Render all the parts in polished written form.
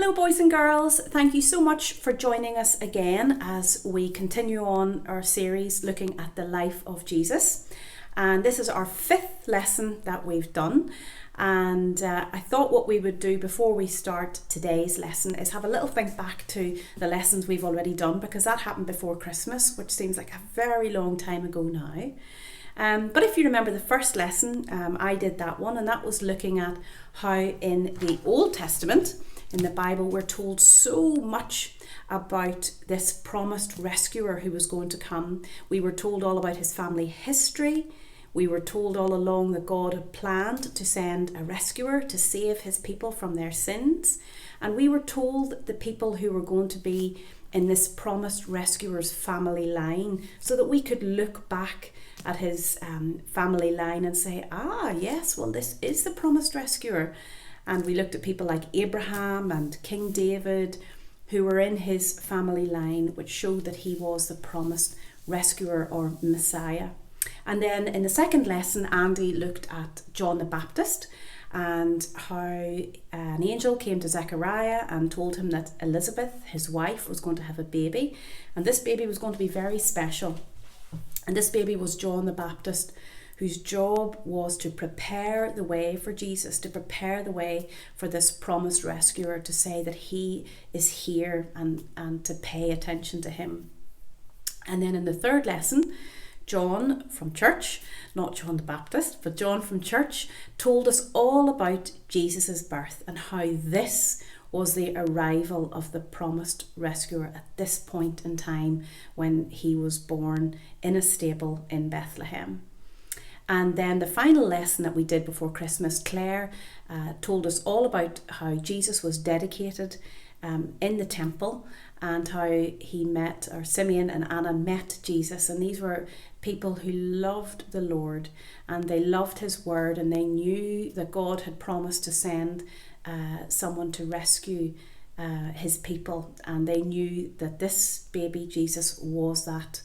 Hello boys and girls, thank you so much for joining us again as we continue on our series looking at the life of Jesus. And this is our 5th lesson that we've done. And I thought what we would do before we start today's lesson is have a little think back to the lessons we've already done, because that happened before Christmas, which seems like a very long time ago now. But if you remember the first lesson, I did that one, and that was looking at how in the Old Testament, in the Bible, we're told so much about this promised rescuer who was going to come. We were told all about his family history. We were told all along that God had planned to send a rescuer to save his people from their sins. And we were told the people who were going to be in this promised rescuer's family line, so that we could look back at his family line and say, yes, well, this is the promised rescuer. And we looked at people like Abraham and King David, who were in his family line, which showed that he was the promised rescuer or Messiah. And then in the second lesson, Andy looked at John the Baptist and how an angel came to Zechariah and told him that Elizabeth, his wife, was going to have a baby. And this baby was going to be very special. And this baby was John the Baptist, whose job was to prepare the way for Jesus, to prepare the way for this promised rescuer, to say that he is here and to pay attention to him. And then in the third lesson, John from church, not John the Baptist, but John from church, told us all about Jesus' birth and how this was the arrival of the promised rescuer at this point in time when he was born in a stable in Bethlehem. And then the final lesson that we did before Christmas, Claire told us all about how Jesus was dedicated in the temple, and how he met, or Simeon and Anna met Jesus. And these were people who loved the Lord, and they loved his word, and they knew that God had promised to send someone to rescue his people. And they knew that this baby Jesus was that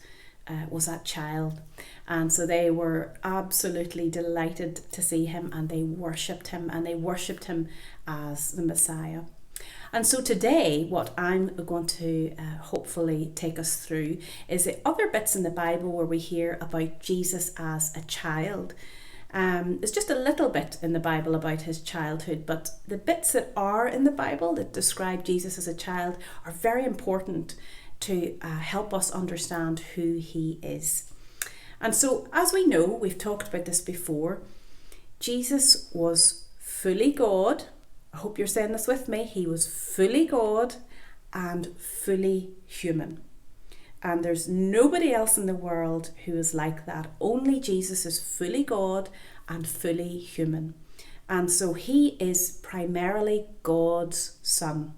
child. And so they were absolutely delighted to see him, and they worshipped him as the Messiah. And so today, what I'm going to hopefully take us through is the other bits in the Bible where we hear about Jesus as a child. There's just a little bit in the Bible about his childhood, but the bits that are in the Bible that describe Jesus as a child are very important to help us understand who he is. And so, as we know, we've talked about this before, Jesus was fully God. I hope you're saying this with me. He was fully God and fully human. And there's nobody else in the world who is like that. Only Jesus is fully God and fully human. And so he is primarily God's son.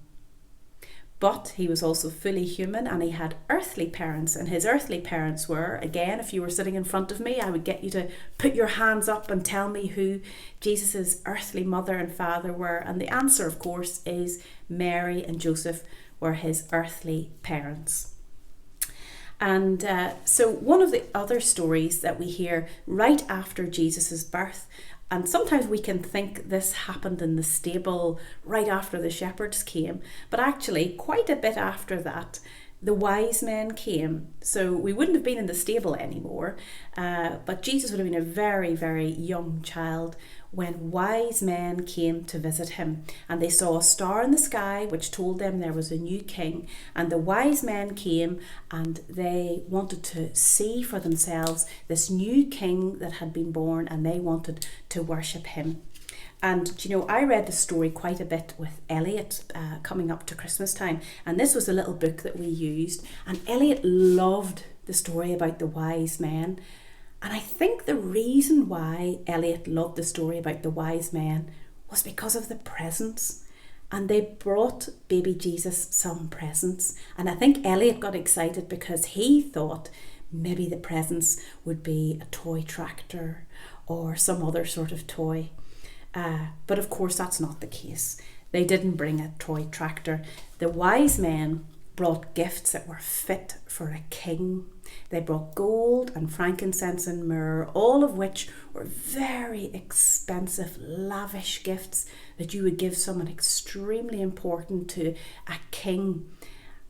But he was also fully human, and he had earthly parents. And his earthly parents were, again, if you were sitting in front of me, I would get you to put your hands up and tell me who Jesus's earthly mother and father were. And the answer, of course, is Mary and Joseph were his earthly parents. And so one of the other stories that we hear right after Jesus's birth, and sometimes we can think this happened in the stable right after the shepherds came, but actually quite a bit after that, the wise men came. So we wouldn't have been in the stable anymore, but Jesus would have been a very, very young child when wise men came to visit him. And they saw a star in the sky which told them there was a new king. And the wise men came and they wanted to see for themselves this new king that had been born, and they wanted to worship him. And I read the story quite a bit with Elliot coming up to Christmas time, and this was a little book that we used, and Elliot loved the story about the wise men. And I think the reason why Elliot loved the story about the wise men was because of the presents. And they brought baby Jesus some presents. And I think Elliot got excited because he thought maybe the presents would be a toy tractor or some other sort of toy. But of course that's not the case. They didn't bring a toy tractor. The wise men brought gifts that were fit for a king. They brought gold and frankincense and myrrh, all of which were very expensive, lavish gifts that you would give someone extremely important to a king.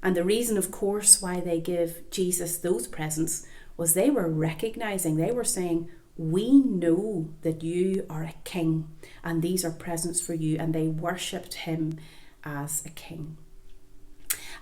And the reason, of course, why they give Jesus those presents was they were recognizing, they were saying, we know that you are a king and these are presents for you, and they worshipped him as a king.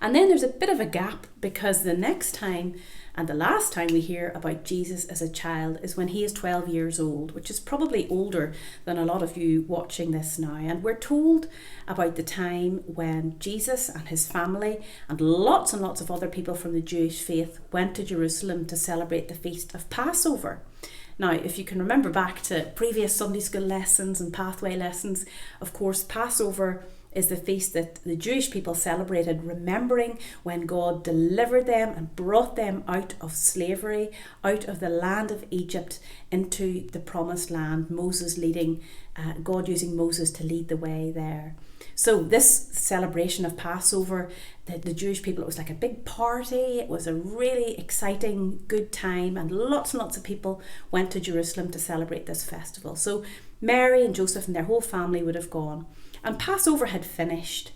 And then there's a bit of a gap, because the next time and the last time we hear about Jesus as a child is when he is 12 years old, which is probably older than a lot of you watching this now. And we're told about the time when Jesus and his family and lots of other people from the Jewish faith went to Jerusalem to celebrate the feast of Passover. Now, if you can remember back to previous Sunday school lessons and pathway lessons, of course, Passover is the feast that the Jewish people celebrated, remembering when God delivered them and brought them out of slavery, out of the land of Egypt into the promised land. God using Moses to lead the way there. So this celebration of Passover, the Jewish people, it was like a big party. It was a really exciting, good time, and lots of people went to Jerusalem to celebrate this festival. So Mary and Joseph and their whole family would have gone. And Passover had finished,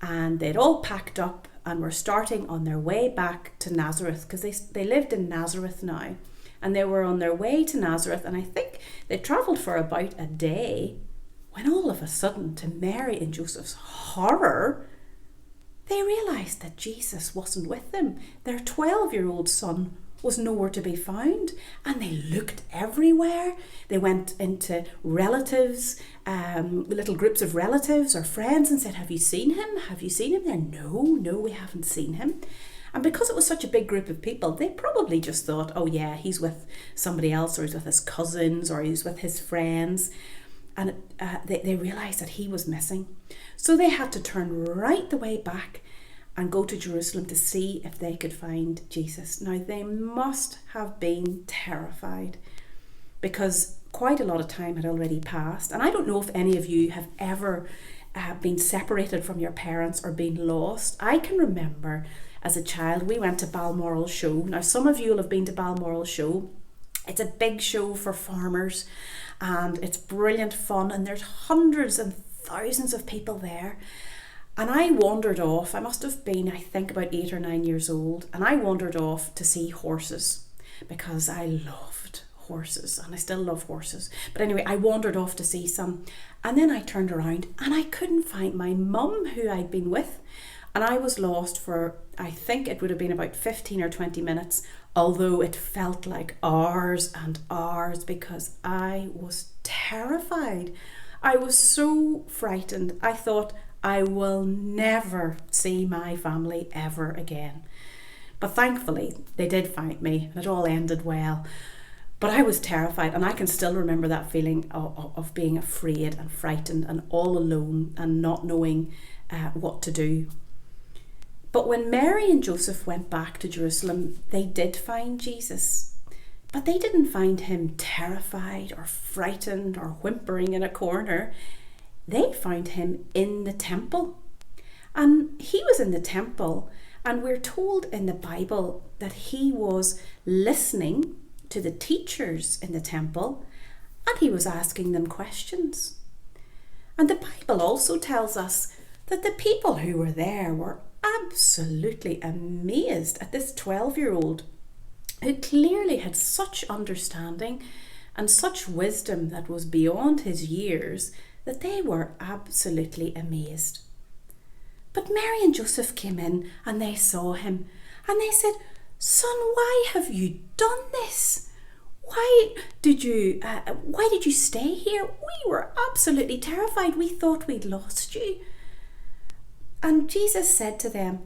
and they'd all packed up and were starting on their way back to Nazareth, because they lived in Nazareth now. And they were on their way to Nazareth, and I think they travelled for about a day, when all of a sudden, to Mary and Joseph's horror, they realised that Jesus wasn't with them. Their 12-year-old son was nowhere to be found, and they looked everywhere. They went into relatives, little groups of relatives or friends, and said, have you seen him? Have you seen him there? No, we haven't seen him. And because it was such a big group of people, they probably just thought, oh yeah, he's with somebody else, or he's with his cousins, or he's with his friends. And they realised that he was missing. So they had to turn right the way back and go to Jerusalem to see if they could find Jesus. Now, they must have been terrified, because quite a lot of time had already passed. And I don't know if any of you have ever been separated from your parents or been lost. I can remember as a child, we went to Balmoral Show. Now, some of you will have been to Balmoral Show. It's a big show for farmers, and it's brilliant fun, and there's hundreds and thousands of people there. And I wandered off. I must have been, I think, about 8 or 9 years old. And I wandered off to see horses, because I loved horses, and I still love horses. But anyway, I wandered off to see some. And then I turned around and I couldn't find my mum, who I'd been with. And I was lost for, I think it would have been about 15 or 20 minutes, although it felt like hours and hours, because I was terrified. I was so frightened. I thought, I will never see my family ever again. But thankfully, they did find me, and it all ended well. But I was terrified, and I can still remember that feeling of being afraid and frightened and all alone and not knowing what to do. But when Mary and Joseph went back to Jerusalem, they did find Jesus. But they didn't find him terrified or frightened or whimpering in a corner. They found him in the temple. And he was in the temple, and we're told in the Bible that he was listening to the teachers in the temple, and he was asking them questions. And the Bible also tells us that the people who were there were absolutely amazed at this 12-year-old who clearly had such understanding and such wisdom that was beyond his years, that they were absolutely amazed. But Mary and Joseph came in and they saw him, and they said, "Son, why have you done this? Why did you stay here? We were absolutely terrified. We thought we'd lost you." And Jesus said to them,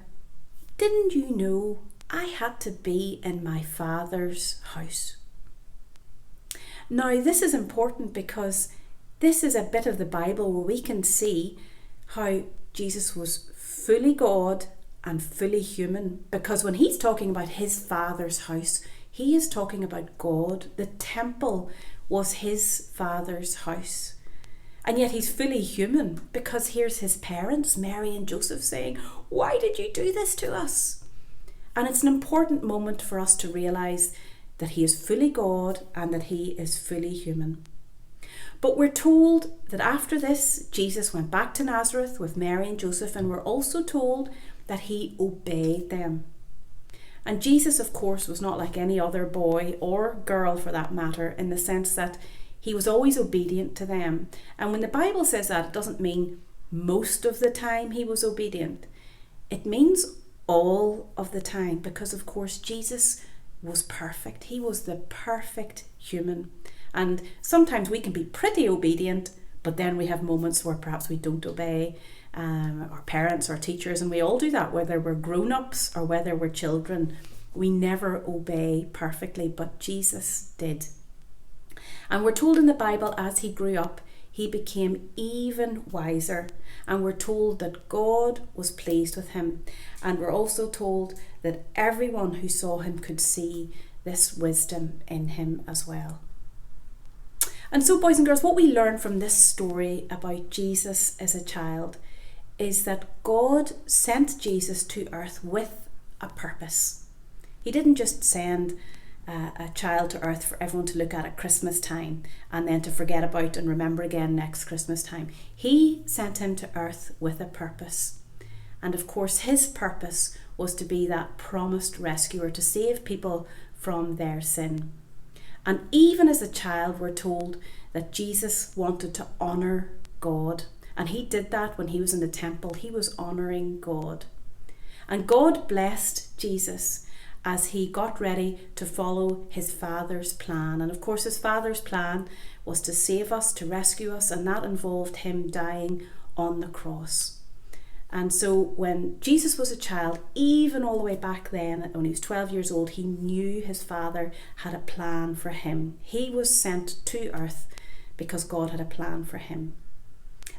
"Didn't you know I had to be in my Father's house?" Now, this is important, because this is a bit of the Bible where we can see how Jesus was fully God and fully human. Because when he's talking about his Father's house, he is talking about God. The temple was his Father's house. And yet he's fully human, because here's his parents, Mary and Joseph, saying, "Why did you do this to us?" And it's an important moment for us to realise that he is fully God and that he is fully human. But we're told that after this, Jesus went back to Nazareth with Mary and Joseph, and we're also told that he obeyed them. And Jesus, of course, was not like any other boy or girl for that matter, in the sense that he was always obedient to them. And when the Bible says that, it doesn't mean most of the time he was obedient. It means all of the time, because of course Jesus was perfect. He was the perfect human. And sometimes we can be pretty obedient, but then we have moments where perhaps we don't obey our parents or teachers, and we all do that, whether we're grown-ups or whether we're children. We never obey perfectly, but Jesus did. And we're told in the Bible, as he grew up, he became even wiser. And we're told that God was pleased with him. And we're also told that everyone who saw him could see this wisdom in him as well. And so, boys and girls, what we learn from this story about Jesus as a child is that God sent Jesus to earth with a purpose. He didn't just send a child to earth for everyone to look at Christmas time and then to forget about and remember again next Christmas time. He sent him to earth with a purpose. And of course, his purpose was to be that promised rescuer, to save people from their sin. And even as a child, we're told that Jesus wanted to honour God. And he did that when he was in the temple. He was honouring God. And God blessed Jesus as he got ready to follow his Father's plan. And of course, his Father's plan was to save us, to rescue us, and that involved him dying on the cross. And so when Jesus was a child, even all the way back then, when he was 12 years old, he knew his Father had a plan for him. He was sent to earth because God had a plan for him.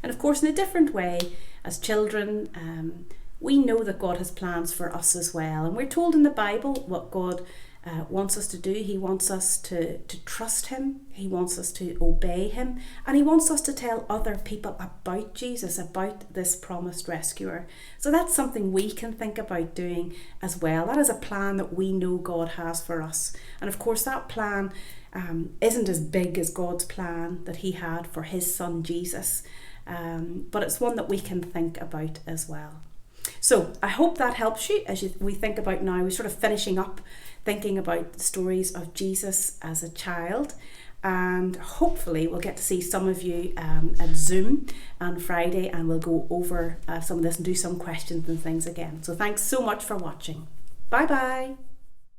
And of course, in a different way, as children, we know that God has plans for us as well. And we're told in the Bible what God wants us to do. He wants us to trust him. He wants us to obey him. And he wants us to tell other people about Jesus, about this promised rescuer. So that's something we can think about doing as well. That is a plan that we know God has for us. And of course, that plan isn't as big as God's plan that he had for his son Jesus. But it's one that we can think about as well. So I hope that helps you as we think about now. We're sort of finishing up thinking about the stories of Jesus as a child. And hopefully we'll get to see some of you at Zoom on Friday, and we'll go over some of this and do some questions and things again. So thanks so much for watching. Bye bye.